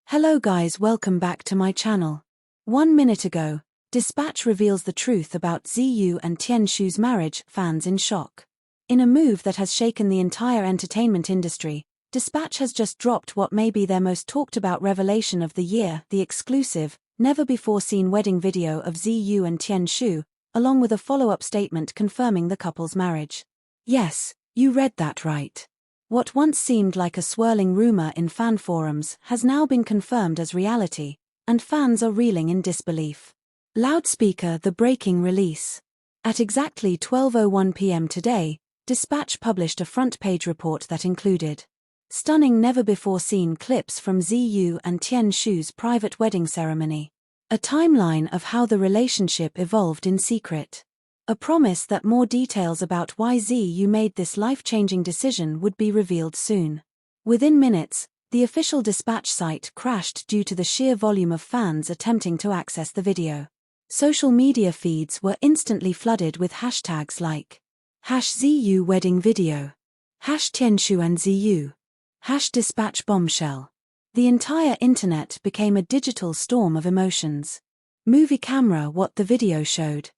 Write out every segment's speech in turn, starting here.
Hello guys, welcome back to my channel. 1 minute ago, Dispatch reveals the truth about Ziyu and Tian Shu's marriage, fans in shock. In a move that has shaken the entire entertainment industry, Dispatch has just dropped what may be their most talked about revelation of the year, the exclusive, never-before-seen wedding video of Ziyu and Tian Shu, along with a follow-up statement confirming the couple's marriage. Yes, you read that right. What once seemed like a swirling rumor in fan forums has now been confirmed as reality, and fans are reeling in disbelief. Loudspeaker: the breaking release. At exactly 12:01 p.m. today, Dispatch published a front-page report that included stunning never-before-seen clips from Ziyu and Tian Shu's private wedding ceremony, a timeline of how the relationship evolved in secret, a promise that more details about why Ziyu made this life-changing decision would be revealed soon. Within minutes, the official Dispatch site crashed due to the sheer volume of fans attempting to access the video. Social media feeds were instantly flooded with hashtags like #Ziyu wedding video, #Tianshu and Ziyu, #Dispatch bombshell. The entire internet became a digital storm of emotions. Movie camera: what the video showed.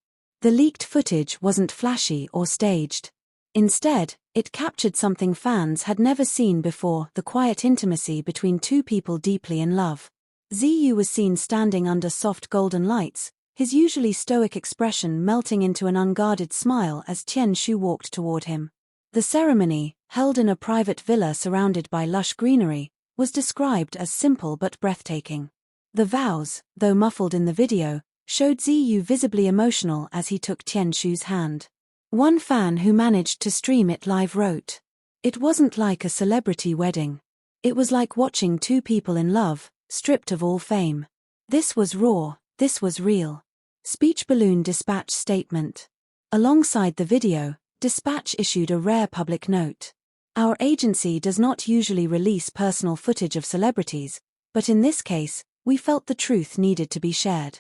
The leaked footage wasn't flashy or staged. Instead, it captured something fans had never seen before: the quiet intimacy between two people deeply in love. Ziyu was seen standing under soft golden lights, his usually stoic expression melting into an unguarded smile as Tian Shu walked toward him. The ceremony, held in a private villa surrounded by lush greenery, was described as simple but breathtaking. The vows, though muffled in the video, showed Ziyu visibly emotional as he took Tian Shu's hand. One fan who managed to stream it live wrote, "It wasn't like a celebrity wedding. It was like watching two people in love, stripped of all fame. This was raw, this was real." Speech balloon: Dispatch statement. Alongside the video, Dispatch issued a rare public note. "Our agency does not usually release personal footage of celebrities, but in this case, we felt the truth needed to be shared.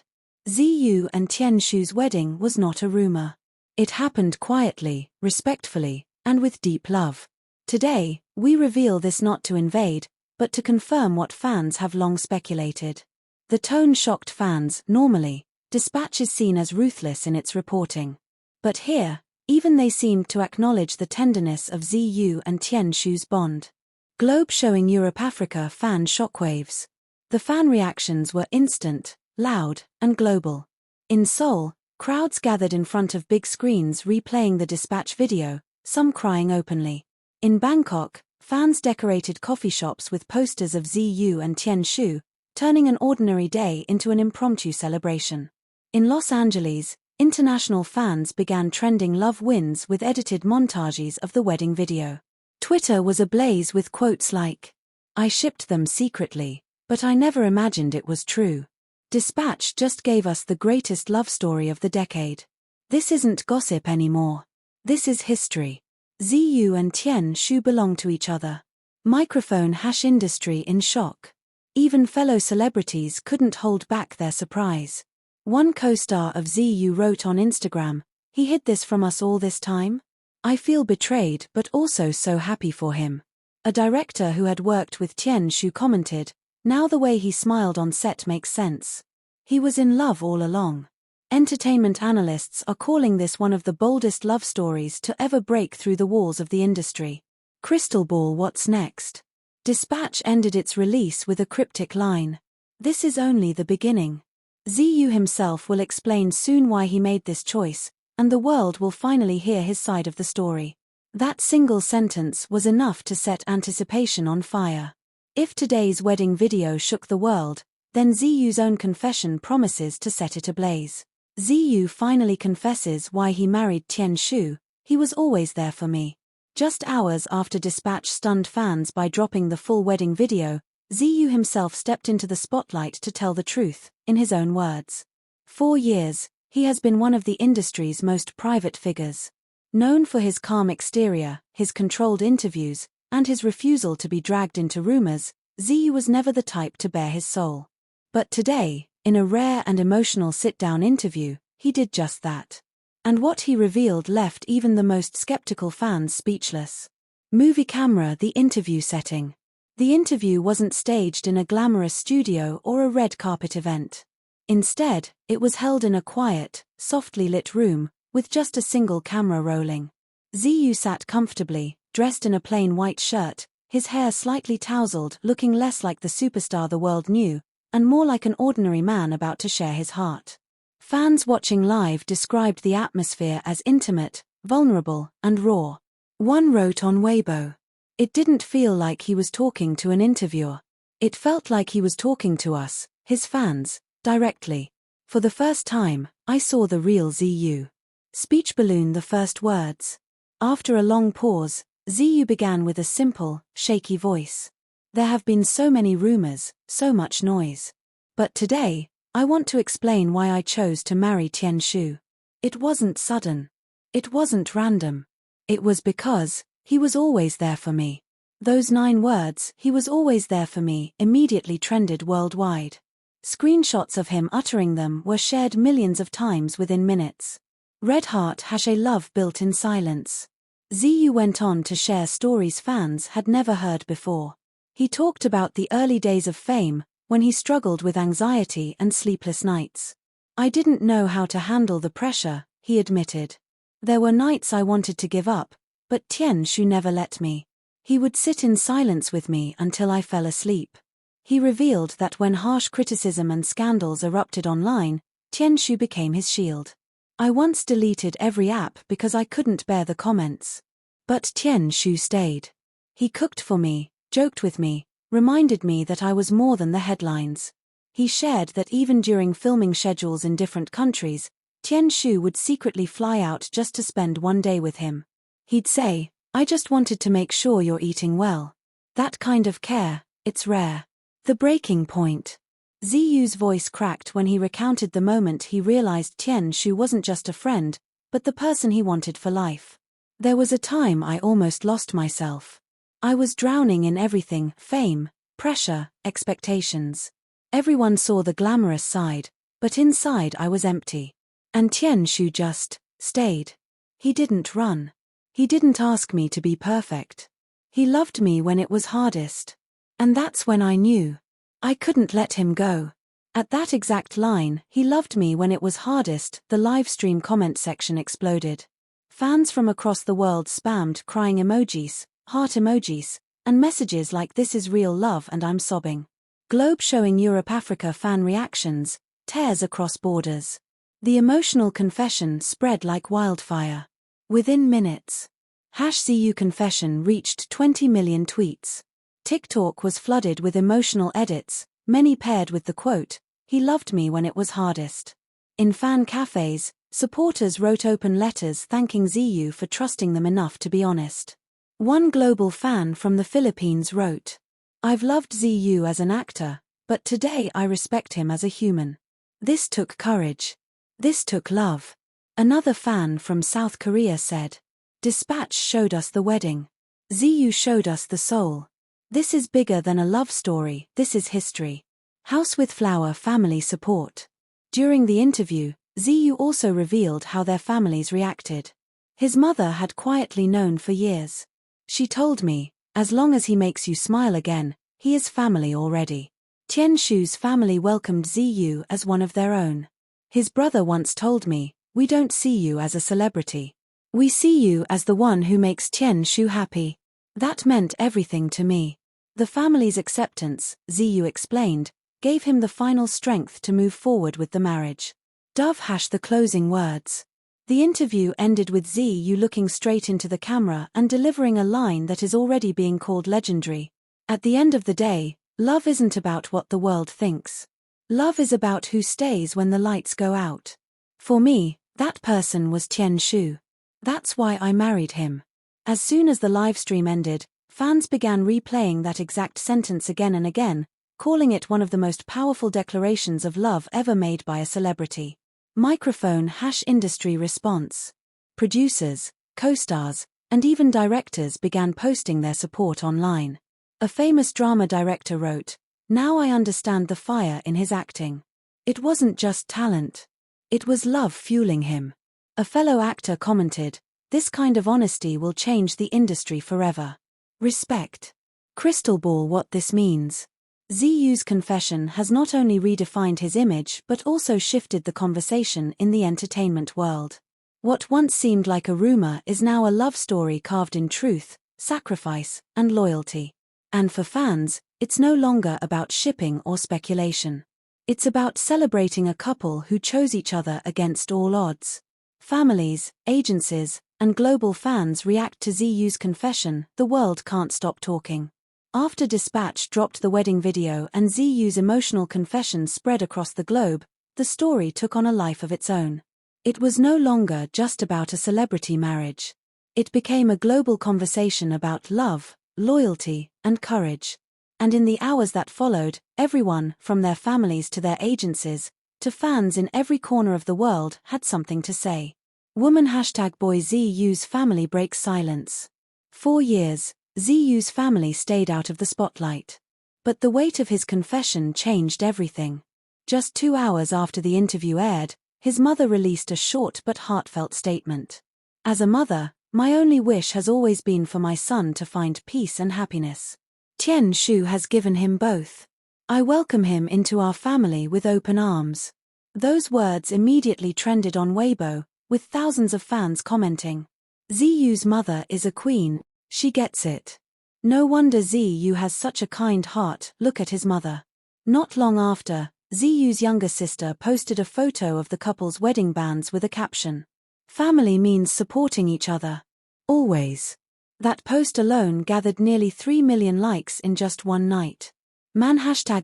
Ziyu and Tian Shu's wedding was not a rumor. It happened quietly, respectfully, and with deep love. Today, we reveal this not to invade, but to confirm what fans have long speculated." The tone shocked fans. Normally, Dispatch is seen as ruthless in its reporting. But here, even they seemed to acknowledge the tenderness of Ziyu and Tian Shu's bond. Globe showing Europe-Africa fan shockwaves. The fan reactions were instant, loud, and global. In Seoul, crowds gathered in front of big screens replaying the Dispatch video, some crying openly. In Bangkok, fans decorated coffee shops with posters of Ziyu and Tian Shu, turning an ordinary day into an impromptu celebration. In Los Angeles, international fans began trending love wins with edited montages of the wedding video. Twitter was ablaze with quotes like, "I shipped them secretly, but I never imagined it was true. Dispatch just gave us the greatest love story of the decade. This isn't gossip anymore. This is history. Ziyu and Tian Shu belong to each other." Microphone: #industry in shock. Even fellow celebrities couldn't hold back their surprise. One co-star of Ziyu wrote on Instagram, "He hid this from us all this time? I feel betrayed but also so happy for him." A director who had worked with Tian Shu commented, "Now the way he smiled on set makes sense. He was in love all along." Entertainment analysts are calling this one of the boldest love stories to ever break through the walls of the industry. Crystal ball: what's next? Dispatch ended its release with a cryptic line, "This is only the beginning." Ziyu himself will explain soon why he made this choice, and the world will finally hear his side of the story. That single sentence was enough to set anticipation on fire. If today's wedding video shook the world, then Ziyu's own confession promises to set it ablaze. Ziyu finally confesses why he married Tian Shu: "He was always there for me." Just hours after Dispatch stunned fans by dropping the full wedding video, Ziyu himself stepped into the spotlight to tell the truth, in his own words. For years, he has been one of the industry's most private figures. Known for his calm exterior, his controlled interviews, and his refusal to be dragged into rumors, Ziyu was never the type to bare his soul. But today, in a rare and emotional sit-down interview, he did just that. And what he revealed left even the most skeptical fans speechless. Movie camera: the interview setting. The interview wasn't staged in a glamorous studio or a red carpet event. Instead, it was held in a quiet, softly lit room, with just a single camera rolling. Ziyu sat comfortably, dressed in a plain white shirt, his hair slightly tousled, looking less like the superstar the world knew, and more like an ordinary man about to share his heart. Fans watching live described the atmosphere as intimate, vulnerable, and raw. One wrote on Weibo, "It didn't feel like he was talking to an interviewer. It felt like he was talking to us, his fans, directly. For the first time, I saw the real Ziyu." Speech balloon the first words. After a long pause, Ziyu began with a simple, shaky voice. "There have been so many rumors, so much noise. But today, I want to explain why I chose to marry Tian Shu. It wasn't sudden. It wasn't random. It was because he was always there for me." Those 9 words, "he was always there for me," immediately trended worldwide. Screenshots of him uttering them were shared millions of times within minutes. Red Heart # a love built in silence. Ziyu went on to share stories fans had never heard before. He talked about the early days of fame, when he struggled with anxiety and sleepless nights. "I didn't know how to handle the pressure," he admitted. "There were nights I wanted to give up, but Tian Shu never let me. He would sit in silence with me until I fell asleep." He revealed that when harsh criticism and scandals erupted online, Tian Shu became his shield. "I once deleted every app because I couldn't bear the comments. But Tian Shu stayed. He cooked for me, joked with me, reminded me that I was more than the headlines." He shared that even during filming schedules in different countries, Tian Shu would secretly fly out just to spend one day with him. He'd say, "I just wanted to make sure you're eating well." That kind of care, it's rare. The breaking point. Ziyu's voice cracked when he recounted the moment he realized Tian Shu wasn't just a friend, but the person he wanted for life. "There was a time I almost lost myself. I was drowning in everything: fame, pressure, expectations. Everyone saw the glamorous side, but inside I was empty. And Tian Shu just stayed. He didn't run. He didn't ask me to be perfect. He loved me when it was hardest. And that's when I knew I couldn't let him go." At that exact line, "He loved me when it was hardest," the livestream comment section exploded. Fans from across the world spammed crying emojis, heart emojis, and messages like "This is real love and I'm sobbing." Globe showing Europe-Africa fan reactions, tears across borders. The emotional confession spread like wildfire. Within minutes, #ZU confession reached 20 million tweets. TikTok was flooded with emotional edits, many paired with the quote, "He loved me when it was hardest." In fan cafes, supporters wrote open letters thanking Ziyu for trusting them enough to be honest. One global fan from the Philippines wrote, "I've loved Ziyu as an actor, but today I respect him as a human. This took courage. This took love." Another fan from South Korea said, "Dispatch showed us the wedding. Ziyu showed us the soul. This is bigger than a love story, this is history." House with Flower family support. During the interview, Ziyu also revealed how their families reacted. His mother had quietly known for years. "She told me, as long as he makes you smile again, he is family already." Tian Shu's family welcomed Ziyu as one of their own. "His brother once told me, 'We don't see you as a celebrity. We see you as the one who makes Tian Shu happy.' That meant everything to me." The family's acceptance, Ziyu explained, gave him the final strength to move forward with the marriage. Dove # the closing words. The interview ended with Ziyu looking straight into the camera and delivering a line that is already being called legendary. "At the end of the day, love isn't about what the world thinks. Love is about who stays when the lights go out. For me, that person was Tian Shu. That's why I married him." As soon as the livestream ended, fans began replaying that exact sentence again and again, calling it one of the most powerful declarations of love ever made by a celebrity. Microphone # industry response. Producers, co-stars, and even directors began posting their support online. A famous drama director wrote, "Now I understand the fire in his acting. It wasn't just talent. It was love fueling him." A fellow actor commented, "This kind of honesty will change the industry forever. Respect." Crystal ball what this means. ZU's confession has not only redefined his image but also shifted the conversation in the entertainment world. What once seemed like a rumor is now a love story carved in truth, sacrifice, and loyalty. And for fans, it's no longer about shipping or speculation. It's about celebrating a couple who chose each other against all odds. Families, agencies, and global fans react to ZU's confession. The world can't stop talking. After Dispatch dropped the wedding video and ZU's emotional confession spread across the globe, the story took on a life of its own. It was no longer just about a celebrity marriage. It became a global conversation about love, loyalty, and courage. And in the hours that followed, everyone, from their families to their agencies, to fans in every corner of the world, had something to say. Woman #boy ZU's family breaks silence. 4 years, ZU's family stayed out of the spotlight. But the weight of his confession changed everything. Just 2 hours after the interview aired, his mother released a short but heartfelt statement. As a mother, my only wish has always been for my son to find peace and happiness. Tian Shu has given him both. I welcome him into our family with open arms. Those words immediately trended on Weibo, with thousands of fans commenting. ZU's mother is a queen, she gets it. No wonder ZU has such a kind heart, look at his mother. Not long after, ZU's younger sister posted a photo of the couple's wedding bands with a caption. Family means supporting each other. Always. That post alone gathered nearly 3 million likes in just one night. Man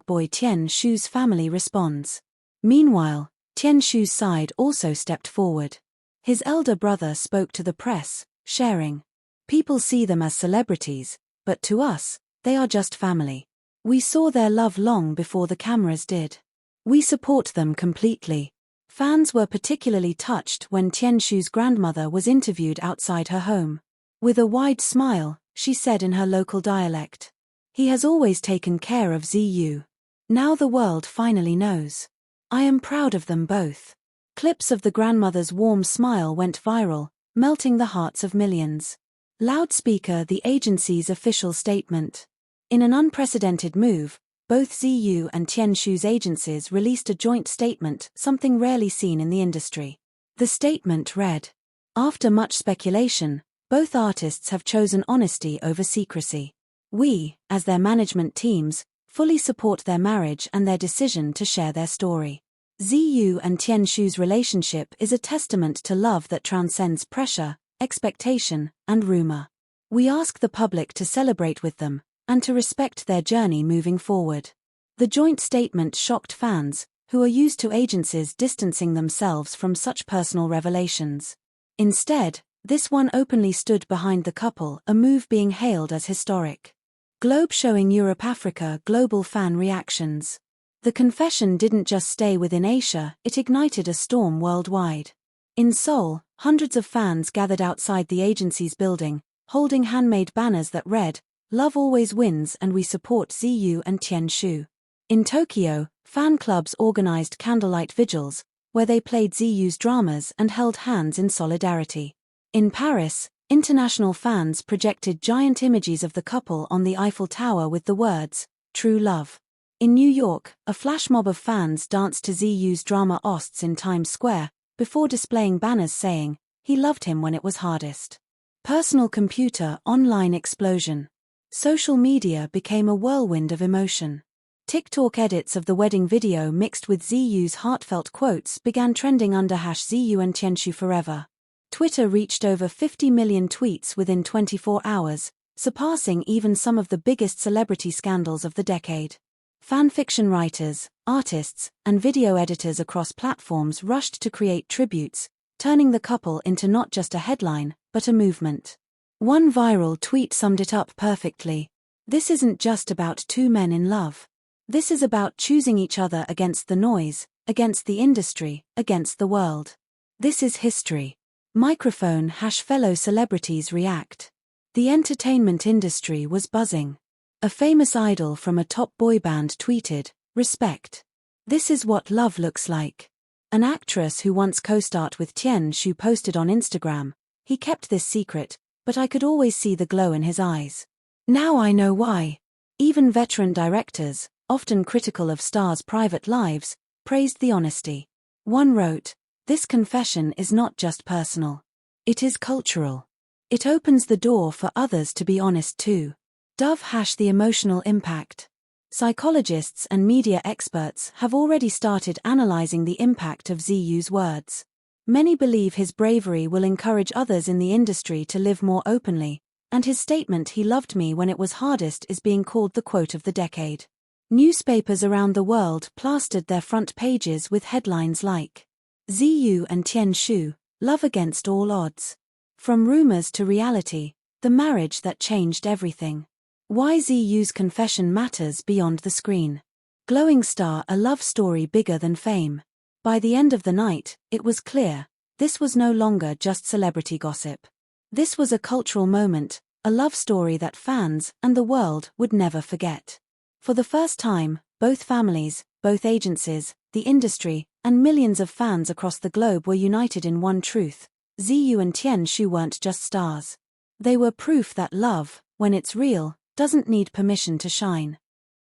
#boy Tian Shu's family responds. Meanwhile, Tian Shu's side also stepped forward. His elder brother spoke to the press, sharing. People see them as celebrities, but to us, they are just family. We saw their love long before the cameras did. We support them completely. Fans were particularly touched when Tian Shu's grandmother was interviewed outside her home. With a wide smile, she said in her local dialect. He has always taken care of ZU. Now the world finally knows. I am proud of them both. Clips of the grandmother's warm smile went viral, melting the hearts of millions. Loudspeaker the agency's official statement. In an unprecedented move, both ZU and Tian Shu's agencies released a joint statement, something rarely seen in the industry. The statement read, after much speculation, both artists have chosen honesty over secrecy. We, as their management teams, fully support their marriage and their decision to share their story. ZU and Tian Shu's relationship is a testament to love that transcends pressure, expectation, and rumor. We ask the public to celebrate with them, and to respect their journey moving forward. The joint statement shocked fans, who are used to agencies distancing themselves from such personal revelations. Instead, this one openly stood behind the couple, a move being hailed as historic. Globe showing Europe-Africa global fan reactions. The confession didn't just stay within Asia, it ignited a storm worldwide. In Seoul, hundreds of fans gathered outside the agency's building, holding handmade banners that read, "Love always wins and we support ZU and Tian Shu." In Tokyo, fan clubs organized candlelight vigils, where they played ZU's dramas and held hands in solidarity. In Paris, international fans projected giant images of the couple on the Eiffel Tower with the words, "True Love." In New York, a flash mob of fans danced to ZU's drama Osts in Times Square, before displaying banners saying, "He loved him when it was hardest." Personal computer online explosion. Social media became a whirlwind of emotion. TikTok edits of the wedding video mixed with ZU's heartfelt quotes began trending under #ZU and Tian Shu forever. Twitter reached over 50 million tweets within 24 hours, surpassing even some of the biggest celebrity scandals of the decade. Fanfiction writers, artists, and video editors across platforms rushed to create tributes, turning the couple into not just a headline, but a movement. One viral tweet summed it up perfectly. This isn't just about two men in love. This is about choosing each other against the noise, against the industry, against the world. This is history. Microphone #fellow celebrities react. The entertainment industry was buzzing. A famous idol from a top boy band tweeted, "Respect. This is what love looks like." An actress who once co-starred with Tian Shu posted on Instagram, "He kept this secret, but I could always see the glow in his eyes." Now I know why. Even veteran directors, often critical of stars' private lives, praised the honesty. One wrote, "This confession is not just personal. It is cultural. It opens the door for others to be honest too." Dove # the emotional impact. Psychologists and media experts have already started analyzing the impact of ZU's words. Many believe his bravery will encourage others in the industry to live more openly, and his statement "he loved me when it was hardest" is being called the quote of the decade. Newspapers around the world plastered their front pages with headlines like, "ZU and Tian Shu, love against all odds. From rumors to reality, the marriage that changed everything. Why ZU's confession matters beyond the screen. Glowing star, a love story bigger than fame." By the end of the night, it was clear, this was no longer just celebrity gossip. This was a cultural moment, a love story that fans and the world would never forget. For the first time, both families, both agencies, the industry, and millions of fans across the globe were united in one truth: ZU and Tian Shu weren't just stars. They were proof that love, when it's real, doesn't need permission to shine.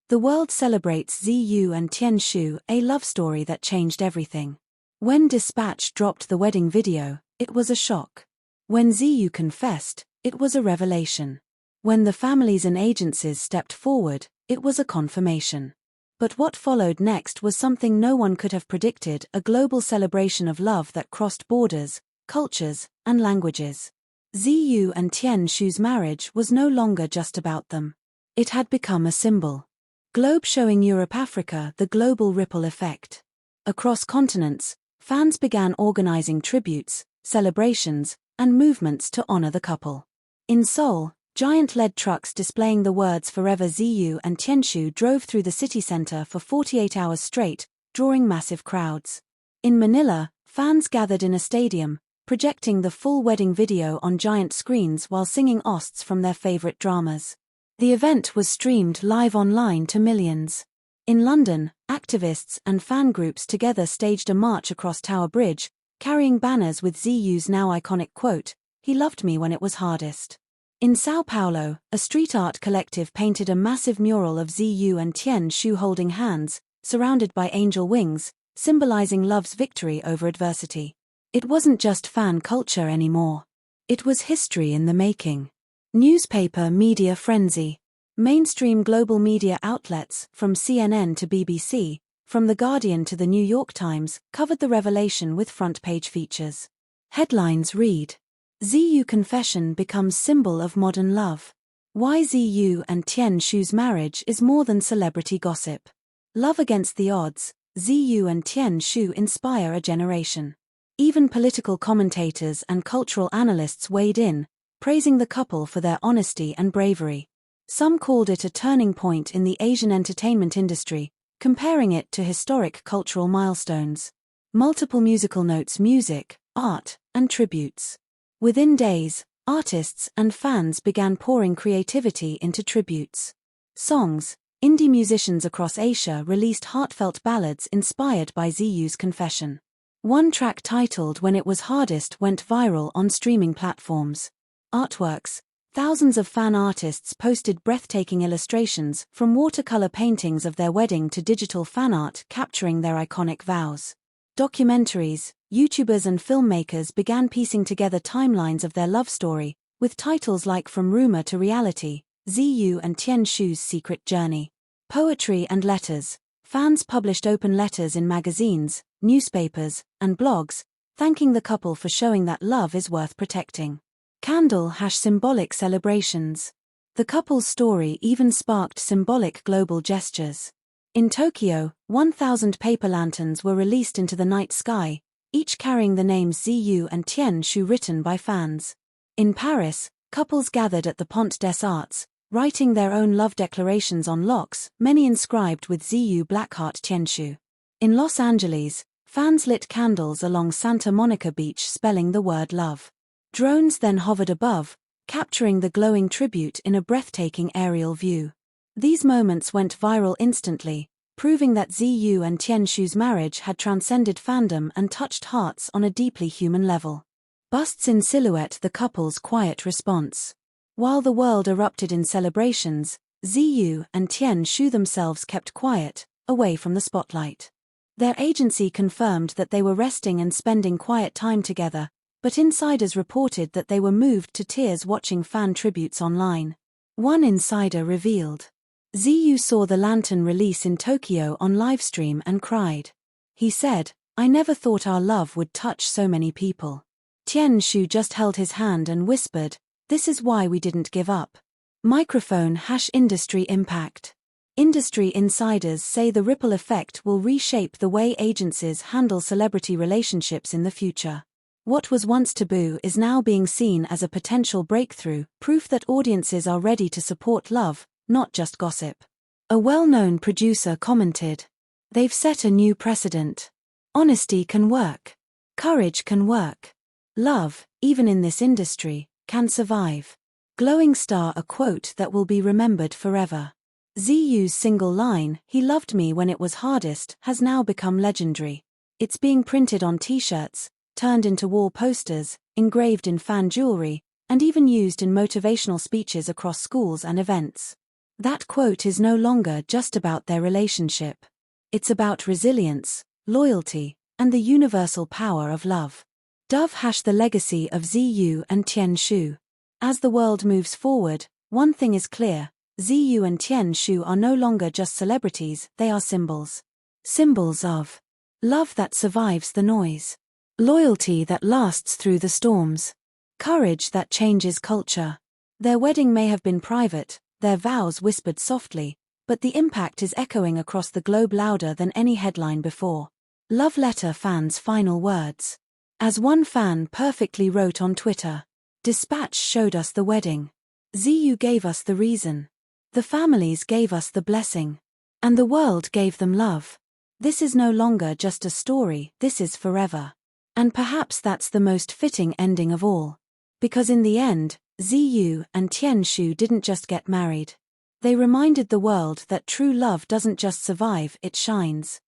The world celebrates ZU and Tian Shu, a love story that changed everything. When Dispatch dropped the wedding video, it was a shock. When ZU confessed, it was a revelation. When the families and agencies stepped forward, it was a confirmation. But what followed next was something no one could have predicted: a global celebration of love that crossed borders, cultures, and languages. ZU and Tian Shu's marriage was no longer just about them. It had become a symbol. Globe showing Europe-Africa the global ripple effect. Across continents, fans began organizing tributes, celebrations, and movements to honor the couple. In Seoul, giant LED trucks displaying the words "Forever ZU and Tian Shu" drove through the city center for 48 hours straight, drawing massive crowds. In Manila, fans gathered in a stadium, projecting the full wedding video on giant screens while singing OSTs from their favorite dramas. The event was streamed live online to millions. In London, activists and fan groups together staged a march across Tower Bridge, carrying banners with ZU's now iconic quote, "He loved me when it was hardest." In São Paulo, a street art collective painted a massive mural of ZU and Tian Shu holding hands, surrounded by angel wings, symbolizing love's victory over adversity. It wasn't just fan culture anymore. It was history in the making. Newspaper media frenzy. Mainstream global media outlets, from CNN to BBC, from The Guardian to The New York Times, covered the revelation with front-page features. Headlines read, "ZU confession becomes symbol of modern love. Why ZU and Tian Shu's marriage is more than celebrity gossip. Love against the odds, ZU and Tian Shu inspire a generation." Even political commentators and cultural analysts weighed in, praising the couple for their honesty and bravery. Some called it a turning point in the Asian entertainment industry, comparing it to historic cultural milestones. Multiple musical notes: music, art, and tributes. Within days, artists and fans began pouring creativity into tributes. Songs, indie musicians across Asia released heartfelt ballads inspired by ZU's confession. One track titled "When It Was Hardest" went viral on streaming platforms. Artworks. Thousands of fan artists posted breathtaking illustrations, from watercolor paintings of their wedding to digital fan art capturing their iconic vows. Documentaries, YouTubers and filmmakers began piecing together timelines of their love story, with titles like "From Rumor to Reality," ZU and Tian Shu's Secret Journey. Poetry and letters. Fans published open letters in magazines, newspapers, and blogs, thanking the couple for showing that love is worth protecting. Candle # symbolic celebrations. The couple's story even sparked symbolic global gestures. In Tokyo, 1,000 paper lanterns were released into the night sky, each carrying the names ZU and Tian Shu written by fans. In Paris, couples gathered at the Pont des Arts, writing their own love declarations on locks, many inscribed with ZU Blackheart Tian Shu. In Los Angeles, fans lit candles along Santa Monica Beach spelling the word love. Drones then hovered above, capturing the glowing tribute in a breathtaking aerial view. These moments went viral instantly, proving that ZU and Tian Shu's marriage had transcended fandom and touched hearts on a deeply human level. Busts in silhouette, the couple's quiet response. While the world erupted in celebrations, Ziyu and Tian Shu themselves kept quiet, away from the spotlight. Their agency confirmed that they were resting and spending quiet time together, but insiders reported that they were moved to tears watching fan tributes online. One insider revealed, Ziyu saw the lantern release in Tokyo on livestream and cried. He said, "I never thought our love would touch so many people." Tian Shu just held his hand and whispered, "This is why we didn't give up." Microphone #industry impact. Industry insiders say the ripple effect will reshape the way agencies handle celebrity relationships in the future. What was once taboo is now being seen as a potential breakthrough, proof that audiences are ready to support love, not just gossip. A well-known producer commented, "They've set a new precedent. Honesty can work. Courage can work. Love, even in this industry, can survive." Glowing star, a quote that will be remembered forever. Ziyu's single line, "He loved me when it was hardest," has now become legendary. It's being printed on t-shirts, turned into wall posters, engraved in fan jewelry, and even used in motivational speeches across schools and events. That quote is no longer just about their relationship. It's about resilience, loyalty, and the universal power of love. Dove # the legacy of Ziyu and Tian Shu. As the world moves forward, one thing is clear, Ziyu and Tian Shu are no longer just celebrities, they are symbols. Symbols of love that survives the noise, loyalty that lasts through the storms, courage that changes culture. Their wedding may have been private, their vows whispered softly, but the impact is echoing across the globe louder than any headline before. Love letter fans' final words. As one fan perfectly wrote on Twitter, "Dispatch showed us the wedding. Ziyu gave us the reason. The families gave us the blessing. And the world gave them love. This is no longer just a story, this is forever." And perhaps that's the most fitting ending of all. Because in the end, Ziyu and Tian Shu didn't just get married. They reminded the world that true love doesn't just survive, it shines.